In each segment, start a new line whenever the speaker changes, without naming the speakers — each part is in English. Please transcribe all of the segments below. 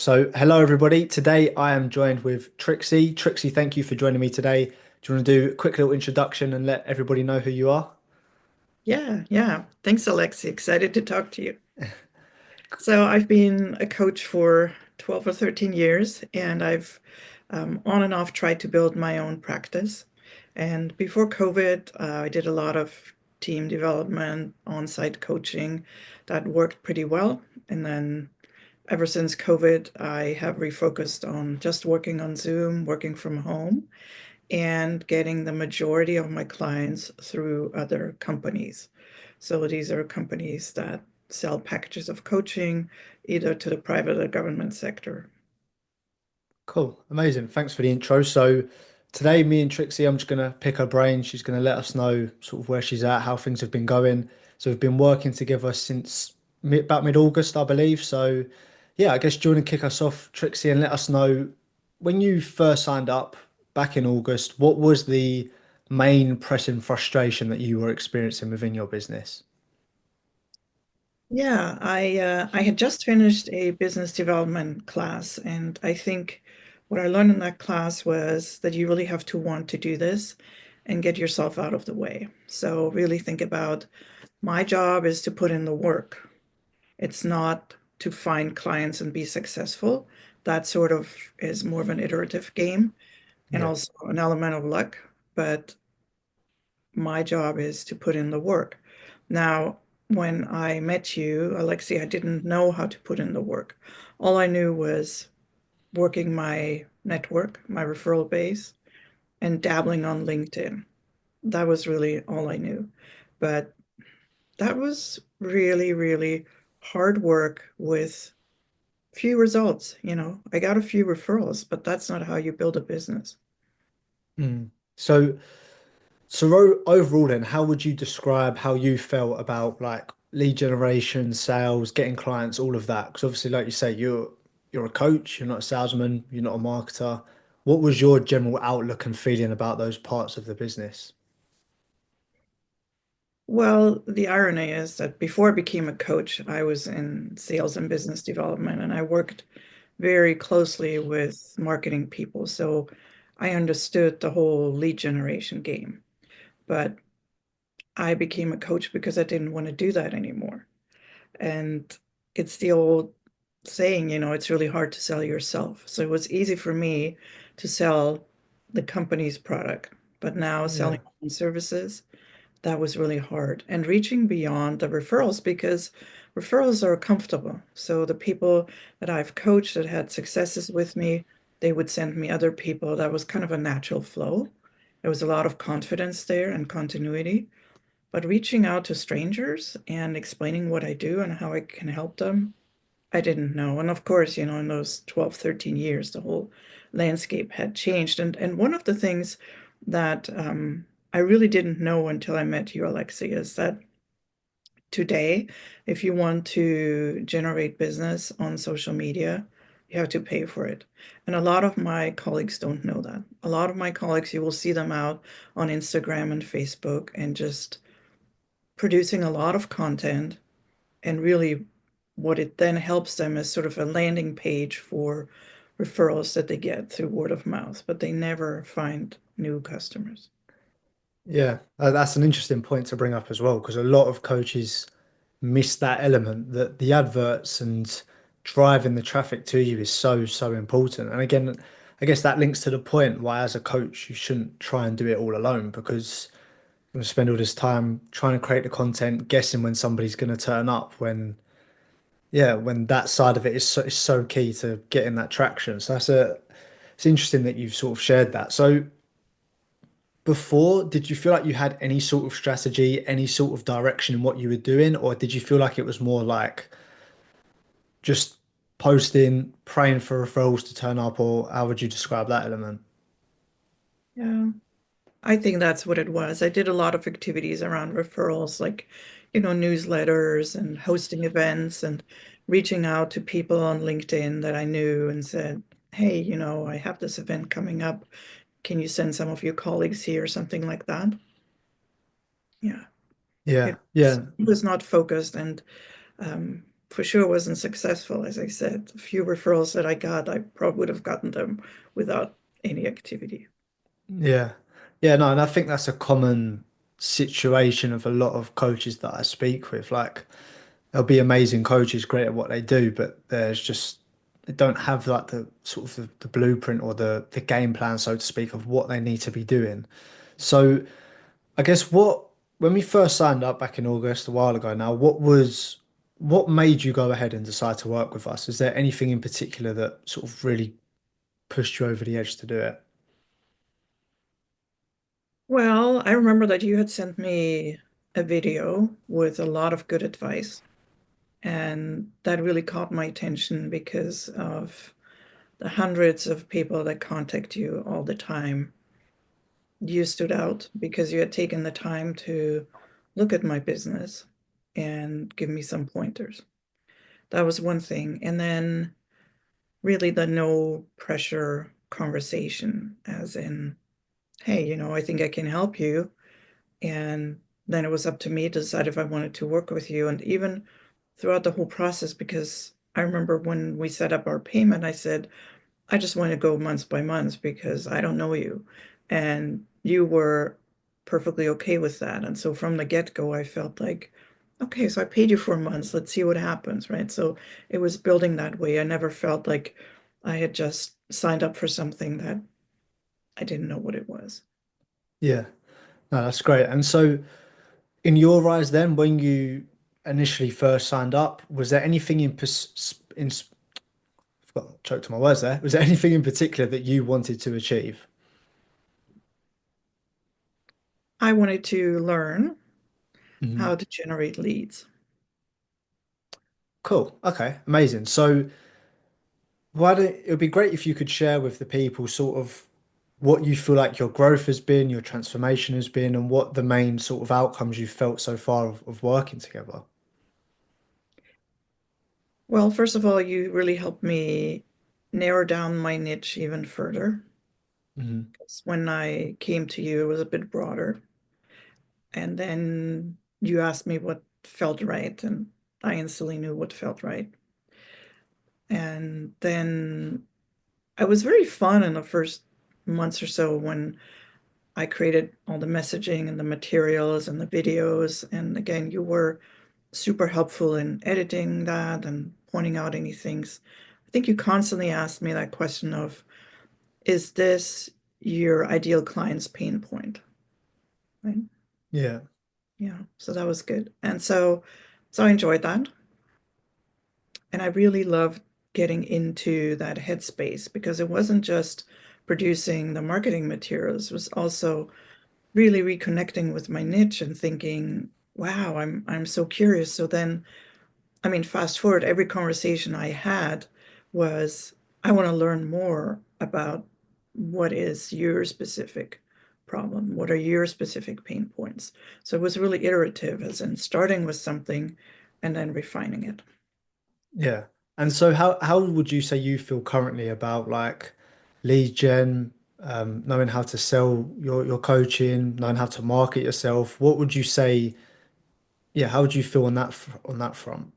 Hello everybody. Today I am joined with Trixie. Trixie, thank you for joining me today. Do you want to do a quick little introduction and let everybody know who you are?
Yeah. Thanks, Alexi. Excited to talk to you. So I've been a coach for 12 or 13 years, and I've on and off tried to build my own practice. And before COVID, I did a lot of team development, on-site coaching that worked pretty well. And then ever since COVID, I have refocused on just working on Zoom, working from home, and getting the majority of my clients through other companies. So these are companies that sell packages of coaching either to the private or government sector.
Cool, amazing. Thanks for the intro. Today, me and Trixie, I'm just gonna pick her brain. She's gonna let us know sort of where she's at, how things have been going. So we've been working together since about mid-August, I believe. Yeah, I guess do you want to kick us off, Trixie, and let us know when you first signed up back in August, what was the main pressing frustration that you were experiencing within your business?
Yeah, I had just finished a business development class, and I think what I learned in that class was that you really have to want to do this and get yourself out of the way. So really think about my job is to put in the work. It's not to find clients and be successful. That sort of is more of an iterative game and
Yeah.
also an element of luck. But my job is to put in the work. Now, when I met you, Alexi, I didn't know how to put in the work. All I knew was working my network, my referral base, and dabbling on LinkedIn. That was really all I knew. But that was really, really hard work with few results. I got a few referrals, but that's not how you build a business.
Mm. So, Overall, then, how would you describe how you felt about like lead generation, sales, getting clients, all of that? Because obviously, like you say, you're a coach, you're not a salesman, you're not a marketer. What was your general outlook and feeling about those parts of the business?
Well, the irony is that before I became a coach, I was in sales and business development, and I worked very closely with marketing people. So I understood the whole lead generation game. But I became a coach because I didn't want to do that anymore. And it's the old saying, it's really hard to sell yourself. So it was easy for me to sell the company's product, but now
Yeah.
selling my own services, that was really hard. And reaching beyond the referrals because referrals are comfortable. So the people that I've coached that had successes with me, they would send me other people. That was kind of a natural flow. There was a lot of confidence there and continuity. But reaching out to strangers and explaining what I do and how I can help them, I didn't know. And of course, in those 12, 13 years, the whole landscape had changed. And one of the things that I really didn't know until I met you, Alexi, is that today, if you want to generate business on social media, you have to pay for it. And a lot of my colleagues don't know that. A lot of my colleagues, you will see them out on Instagram and Facebook and just producing a lot of content, and really what it then helps them is sort of a landing page for referrals that they get through word of mouth, but they never find new customers.
Yeah, that's an interesting point to bring up as well, because a lot of coaches miss that element that the adverts and driving the traffic to you is so important. And again, I guess that links to the point why, as a coach, you shouldn't try and do it all alone because you're going to spend all this time trying to create the content, guessing when somebody's going to turn up. When that side of it is so key to getting that traction. It's interesting that you've sort of shared that. So before, did you feel like you had any sort of strategy, any sort of direction in what you were doing, or did you feel like it was more like just posting, praying for referrals to turn up, or how would you describe that element?
Yeah, I think that's what it was. I did a lot of activities around referrals, like, newsletters and hosting events and reaching out to people on LinkedIn that I knew and said, hey, I have this event coming up. Can you send some of your colleagues here or something like that? Yeah,
Yeah,
it
yeah,
was not focused. And for sure wasn't successful. As I said, the few referrals that I got, I probably would have gotten them without any activity.
Yeah. Yeah, no, and I think that's a common situation of a lot of coaches that I speak with. Like, they'll be amazing coaches, great at what they do, but there's just they don't have like the sort of the blueprint or the game plan, so to speak, of what they need to be doing. So I guess what when we first signed up back in August, a while ago now, what made you go ahead and decide to work with us? Is there anything in particular that sort of really pushed you over the edge to do it?
Well, I remember that you had sent me a video with a lot of good advice, and that really caught my attention because of the hundreds of people that contact you all the time. You stood out because you had taken the time to look at my business and give me some pointers. That was one thing. And then really the no pressure conversation, as in, hey, I think I can help you. And then it was up to me to decide if I wanted to work with you. And even throughout the whole process, because I remember when we set up our payment, I said, I just want to go months by months because I don't know you. And you were perfectly okay with that. And so from the get-go, I felt like, okay, so I paid you for months. Let's see what happens, right? So it was building that way. I never felt like I had just signed up for something that I didn't know what it was.
Yeah, no, that's great. And so, in your eyes, then, when you initially first signed up, was there anything forgot, choked on my words there. Was there anything in particular that you wanted to achieve?
I wanted to learn
Mhm.
how to generate leads.
Cool. Okay, amazing. So, why don't it would be great if you could share with the people sort of what you feel like your growth has been, your transformation has been, and what the main sort of outcomes you've felt so far of working together.
Well, first of all, you really helped me narrow down my niche even further.
Hmm.
'Cause when I came to you, it was a bit broader. And then you asked me what felt right, and I instantly knew what felt right. And then I was very fun in the first months or so when I created all the messaging and the materials and the videos. And again, you were super helpful in editing that and pointing out any things. I think you constantly asked me that question of, is this your ideal client's pain point? Right?
Yeah.
Yeah, so that was good. And so I enjoyed that. And I really loved getting into that headspace because it wasn't just producing the marketing materials, it was also really reconnecting with my niche and thinking, wow, I'm so curious. So then, I mean, fast forward, every conversation I had was, I want to learn more about what is your specific problem? What are your specific pain points? So it was really iterative, as in starting with something and then refining it.
Yeah. And so how would you say you feel currently about like lead gen, knowing how to sell your coaching, knowing how to market yourself? What would you say, yeah, how would you feel on on that front?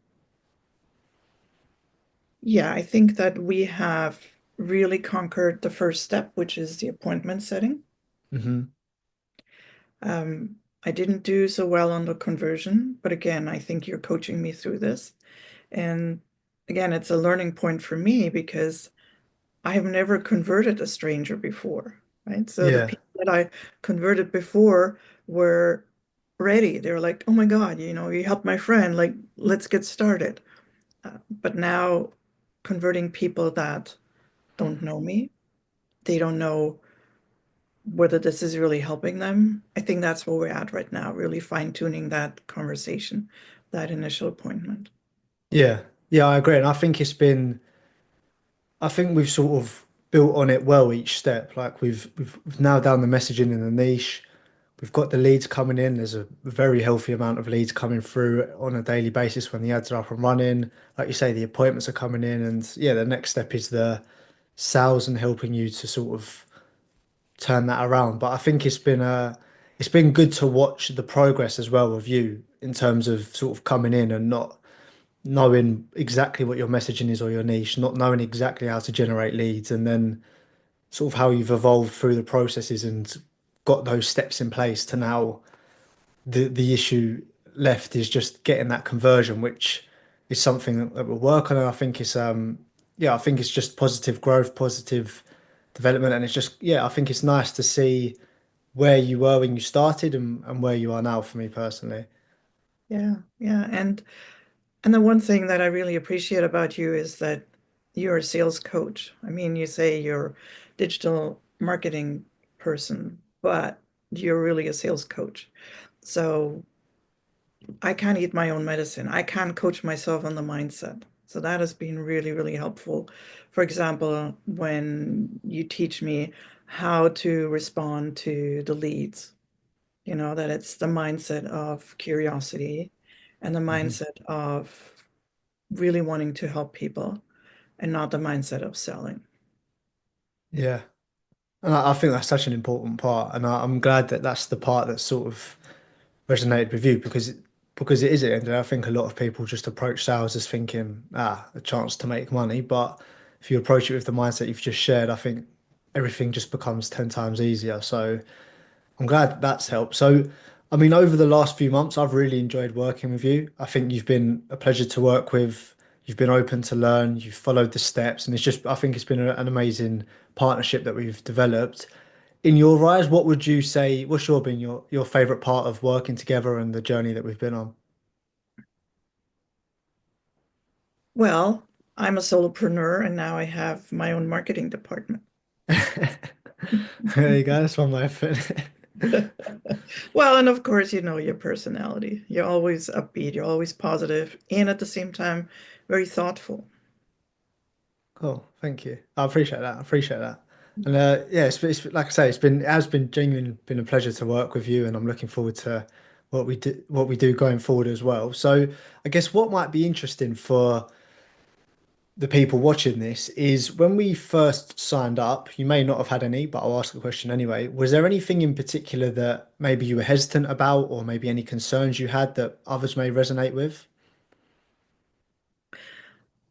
Yeah, I think that we have really conquered the first step, which is the appointment setting.
Hmm.
I didn't do so well on the conversion, but again, I think you're coaching me through this. And again, it's a learning point for me because I have never converted a stranger before, right? So the
Yeah.
people that I converted before were ready. They were like, "Oh my God, you helped my friend. Like, let's get started." But now converting people that don't know me, they don't know whether this is really helping them. I think that's where we're at right now, really fine-tuning that conversation, that initial appointment.
Yeah. Yeah, I agree. And I think we've sort of built on it well each step. Like we've nailed down the messaging in the niche. We've got the leads coming in. There's a very healthy amount of leads coming through on a daily basis when the ads are up and running. Like you say, the appointments are coming in, and yeah, the next step is the sales and helping you to sort of turn that around. But I think it's been good to watch the progress as well of you in terms of sort of coming in and not knowing exactly what your messaging is or your niche, not knowing exactly how to generate leads, and then sort of how you've evolved through the processes and got those steps in place to now the issue left is just getting that conversion, which is something that we'll work on. And I think it's yeah, I think it's just positive growth, positive development, and it's just yeah, I think it's nice to see where you were when you started and where you are now for me personally.
Yeah, yeah. And the one thing that I really appreciate about you is that you're a sales coach. I mean, you say you're digital marketing person, but you're really a sales coach. So I can't eat my own medicine. I can't coach myself on the mindset. So that has been really, really helpful. For example, when you teach me how to respond to the leads, that it's the mindset of curiosity and the
Mhm.
mindset of really wanting to help people and not the mindset of selling.
Yeah. And I think that's such an important part, and I'm glad that that's the part that sort of resonated with you because it is it. And I think a lot of people just approach sales as thinking, a chance to make money. But if you approach it with the mindset you've just shared, I think everything just becomes 10 times easier. So I'm glad that that's helped. So, I mean, over the last few months, I've really enjoyed working with you. I think you've been a pleasure to work with. You've been open to learn. You've followed the steps, and it's just, I think it's been an amazing partnership that we've developed. In your eyes, what would you say, what's been your favorite part of working together and the journey that we've been on?
Well, I'm a solopreneur and now I have my own marketing department.
There you go. That's one way of putting it.
Well, and of course, your personality. You're always upbeat, you're always positive, and at the same time, very thoughtful.
Cool. Thank you. I appreciate that. I appreciate that. And yeah, it's like I say, it has been genuine, been a pleasure to work with you, and I'm looking forward to what we do going forward as well. So I guess what might be interesting for the people watching this is when we first signed up, you may not have had any, but I'll ask a question anyway. Was there anything in particular that maybe you were hesitant about, or maybe any concerns you had that others may resonate with?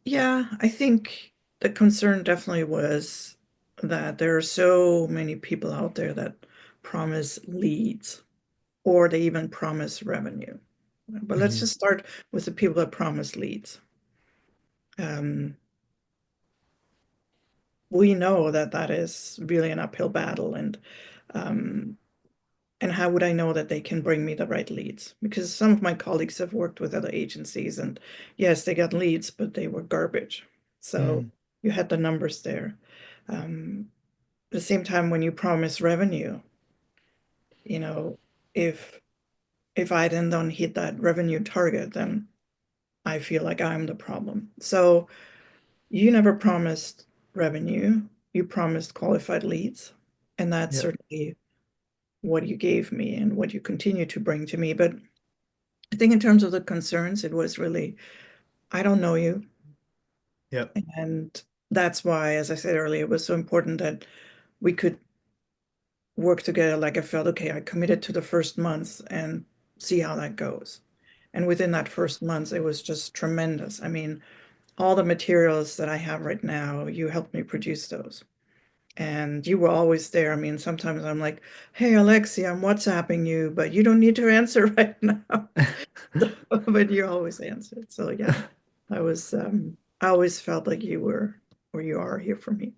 Yeah, I think the concern definitely was that there are so many people out there that promise leads or they even promise revenue. But let's
Hmm.
just start with the people that promise leads. Um, we know that that is really an uphill battle, um, and how would I know that they can bring me the right leads? Because some of my colleagues have worked with other agencies, and yes, they got leads, but they were garbage. So
Mm,
you had the numbers there. Um, at the same time, when you promise revenue, you know, if if I then don't hit that revenue target, then I feel like I'm the problem. So you never promised revenue. You promised qualified leads. And that's
yep,
certainly what you gave me and what you continue to bring to me. But I think in terms of the concerns, it was really, I don't know you.
yep,
And that's why, as I said earlier, it was so important that we could work together. Like I felt, okay, I committed to the first month and see how that goes. And within that first month, it was just tremendous. I mean, all the materials that I have right now, you helped me produce those. And you were always there. I mean, sometimes I'm like, hey, Alexi, I'm WhatsApping you, but you don't need to answer right now. But you always answered. So yeah, I always felt like you were, or you are here for me.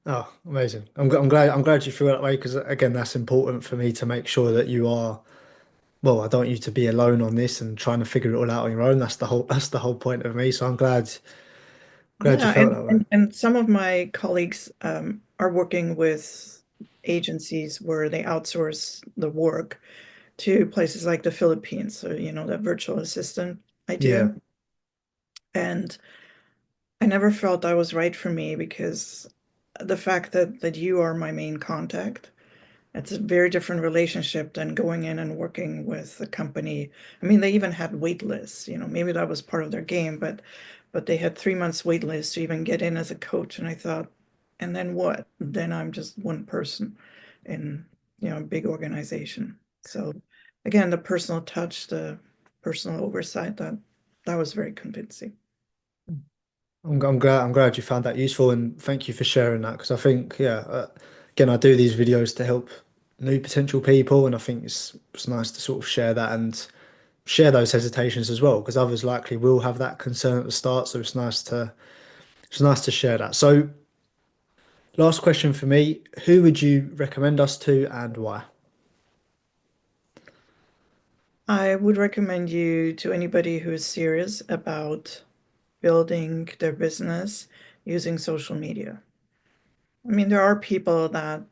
Oh, amazing. I'm glad you feel that way because again, that's important for me to make sure that you are, well, I don't want you to be alone on this and trying to figure it all out on your own. That's the whole point of me. So I'm glad you
Yeah,
felt that way.
and some of my colleagues are working with agencies where they outsource the work to places like the Philippines. So, that virtual assistant
Yeah.
idea. And I never felt that was right for me because the fact that you are my main contact, it's a very different relationship than going in and working with a company. I mean, they even had wait lists, maybe that was part of their game, but they had 3 months wait list to even get in as a coach. And I thought, and then what? Then I'm just one person in, a big organization. So again, the personal touch, the personal oversight, that that was very convincing.
I'm glad you found that useful, and thank you for sharing that because I think, yeah, again, I do these videos to help new potential people, and I think it's nice to sort of share that and share those hesitations as well because others likely will have that concern at the start. So it's nice to share that. So, last question for me: who would you recommend us to, and why?
I would recommend you to anybody who is serious about building their business using social media. I mean, there are people that,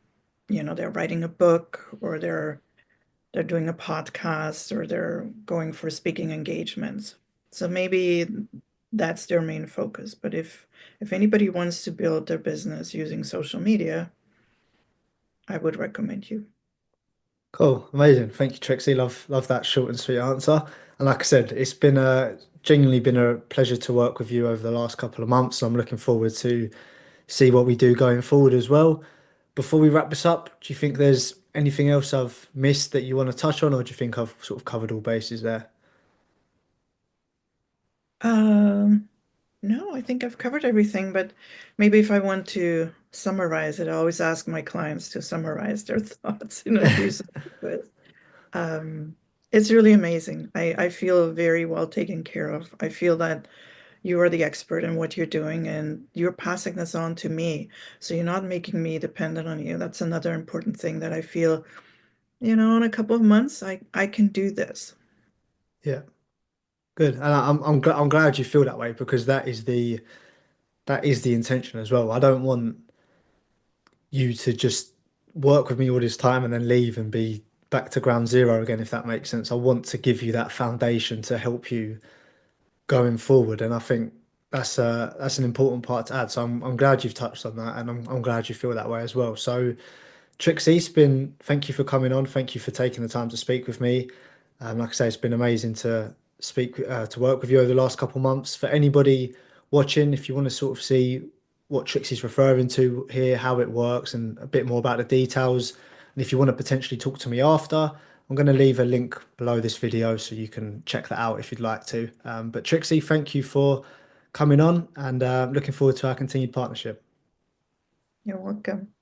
they're writing a book or they're doing a podcast or they're going for speaking engagements. So maybe that's their main focus. But if anybody wants to build their business using social media, I would recommend you.
Cool, amazing. Thank you, Trixie. Love that short and sweet answer. And like I said, it's been a genuinely been a pleasure to work with you over the last couple of months. I'm looking forward to see what we do going forward as well. Before we wrap this up, do you think there's anything else I've missed that you want to touch on, or do you think I've sort of covered all bases there?
Um, no, I think I've covered everything, but maybe if I want to summarize it, I always ask my clients to summarize their thoughts in a few sentences. Um, it's really amazing. I feel very well taken care of. I feel that you are the expert in what you're doing and you're passing this on to me. So you're not making me dependent on you. That's another important thing that I feel, in a couple of months, I can do this.
Yeah, good. And I'm glad you feel that way because that is the intention as well. I don't want you to just work with me all this time and then leave and be back to ground zero again, if that makes sense. I want to give you that foundation to help you going forward, and I think that's an important part to add. So I'm glad you've touched on that, and I'm glad you feel that way as well. So Trixie, it's been thank you for coming on. Thank you for taking the time to speak with me. Like I say, it's been amazing to speak to work with you over the last couple of months. For anybody watching, if you want to sort of see what Trixie's referring to here, how it works, and a bit more about the details, and if you want to potentially talk to me after, I'm going to leave a link below this video so you can check that out if you'd like to. But Trixie, thank you for coming on, and looking forward to our continued partnership.
You're welcome.